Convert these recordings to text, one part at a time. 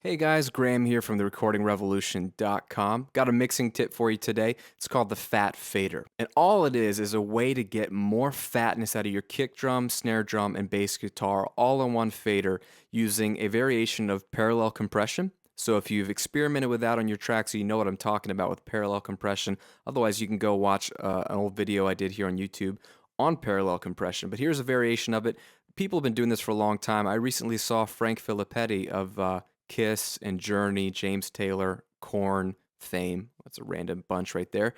Hey guys, Graham here from therecordingrevolution.com. Got a mixing tip for you today. It's called the Fat Fader. And all it is a way to get more fatness out of your kick drum, snare drum, and bass guitar all in one fader using a variation of parallel compression. So if you've experimented with that on your tracks, you know what I'm talking about with parallel compression. Otherwise, you can go watch an old video I did here on YouTube on parallel compression. But here's a variation of it. People have been doing this for a long time. I recently saw Frank Filippetti of Kiss and Journey, James Taylor, Korn fame. That's a random bunch right there.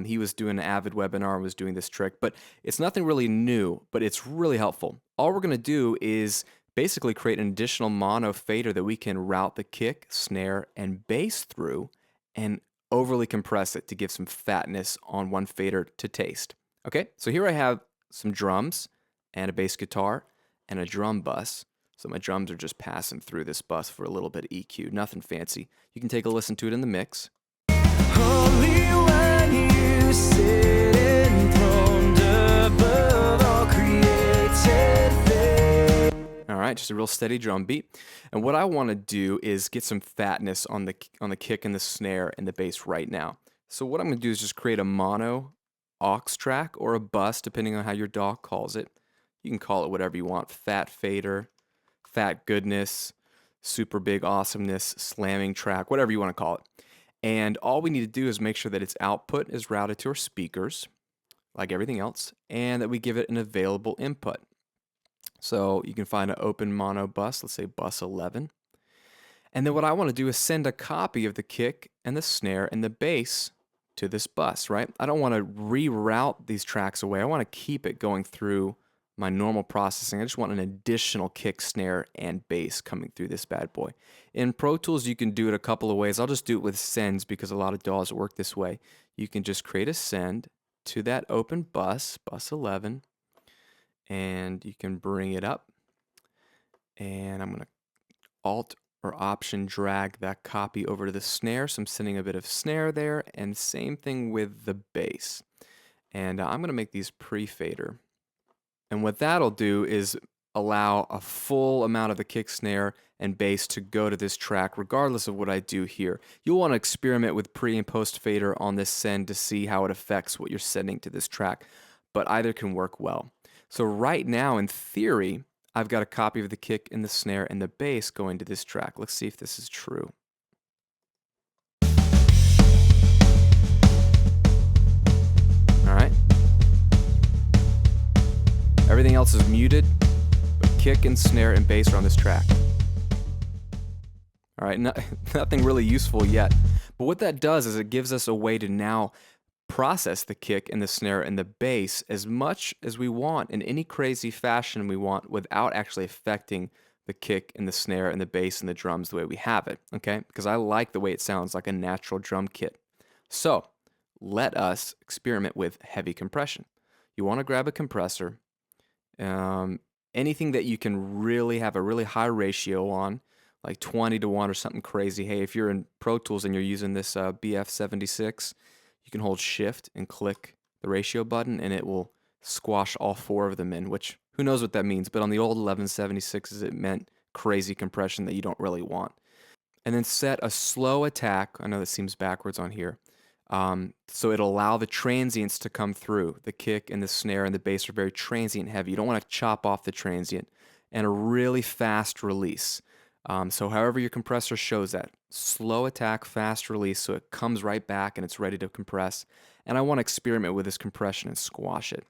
He was doing an Avid webinar and was doing this trick, but it's nothing really new, but it's really helpful. All we're going to do is basically create an additional mono fader that we can route the kick, snare, and bass through and overly compress it to give some fatness on one fader to taste. Okay, so here I have some drums and a bass guitar and a drum bus. So my drums are just passing through this bus for a little bit of EQ, nothing fancy. You can take a listen to it in the mix. Only when you sit enthroned above all created things. All right, just a real steady drum beat. And what I want to do is get some fatness on the kick and the snare and the bass right now. So what I'm going to do is just create a mono aux track or a bus, depending on how your DAW calls it. You can call it whatever you want, fat fader, fat goodness, super big awesomeness, slamming track, whatever you want to call it. And all we need to do is make sure that its output is routed to our speakers, like everything else, and that we give it an available input. So you can find an open mono bus, let's say bus 11. And then what I want to do is send a copy of the kick and the snare and the bass to this bus, right? I don't want to reroute these tracks away. I want to keep it going through my normal processing. I just want an additional kick, snare, and bass coming through this bad boy. In Pro Tools, you can do it a couple of ways. I'll just do it with sends because a lot of DAWs work this way. You can just create a send to that open bus, bus 11, and you can bring it up. And I'm going to Alt or Option drag that copy over to the snare. So I'm sending a bit of snare there, and same thing with the bass. And I'm going to make these pre-fader. And what that'll do is allow a full amount of the kick, snare, and bass to go to this track regardless of what I do here. You'll want to experiment with pre and post fader on this send to see how it affects what you're sending to this track, but either can work well. So right now, in theory, I've got a copy of the kick and the snare and the bass going to this track. Let's see if this is true. All right. Everything else is muted, but kick and snare and bass are on this track. All right, nothing really useful yet. But what that does is it gives us a way to now process the kick and the snare and the bass as much as we want in any crazy fashion we want without actually affecting the kick and the snare and the bass and the drums the way we have it, okay? Because I like the way it sounds like a natural drum kit. So let us experiment with heavy compression. You want to grab a compressor, anything that you can really have a really high ratio on, like 20-to-1 or something crazy. Hey, if you're in Pro Tools and you're using this BF76, you can hold Shift and click the ratio button and it will squash all four of them in, which who knows what that means, but on the old 1176s it meant crazy compression that you don't really want. And then set a slow attack. I know that seems backwards on here. So it'll allow the transients to come through. The kick and the snare and the bass are very transient heavy. You don't want to chop off the transient. And a really fast release. So however your compressor shows that. Slow attack, fast release, so it comes right back and it's ready to compress. And I want to experiment with this compression and squash it.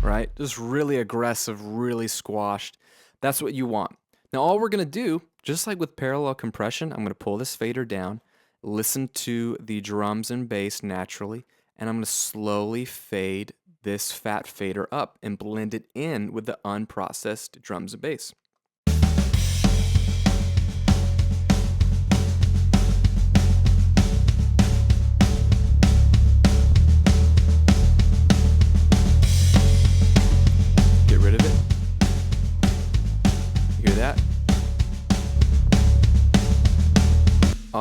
Right? Just really aggressive, really squashed. That's what you want. Now all we're going to do, just like with parallel compression, I'm going to pull this fader down, listen to the drums and bass naturally, and I'm going to slowly fade this fat fader up and blend it in with the unprocessed drums and bass. Get rid of it. You hear that?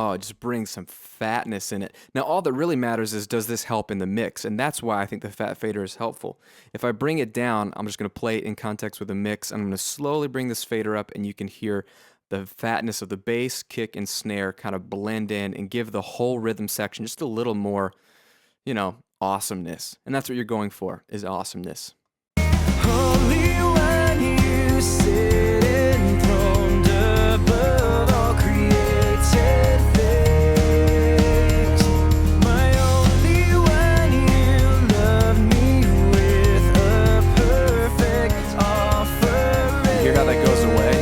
Oh, it just brings some fatness in it. Now, all that really matters is, does this help in the mix? And that's why I think the fat fader is helpful. If I bring it down, I'm just going to play it in context with the mix. I'm going to slowly bring this fader up, and you can hear the fatness of the bass, kick, and snare kind of blend in and give the whole rhythm section just a little more, awesomeness. And that's what you're going for, is awesomeness. Only when you sit enthroned above all created things. My only when you love me with a perfect offering. You hear how that goes away?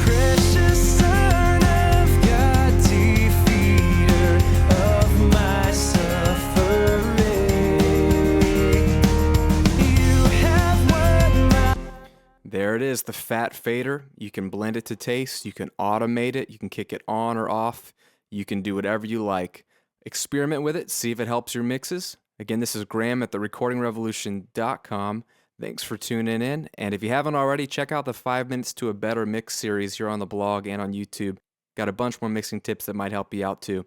Precious Son of God, defeater of my suffering. You have won my. There it is, the fat fader. You can blend it to taste, you can automate it, you can kick it on or off, you can do whatever you like. Experiment with it, see if it helps your mixes. Again, this is Graham at therecordingrevolution.com. Thanks for tuning in, and if you haven't already, check out the 5 Minutes to a Better Mix series here on the blog and on YouTube. Got a bunch more mixing tips that might help you out too.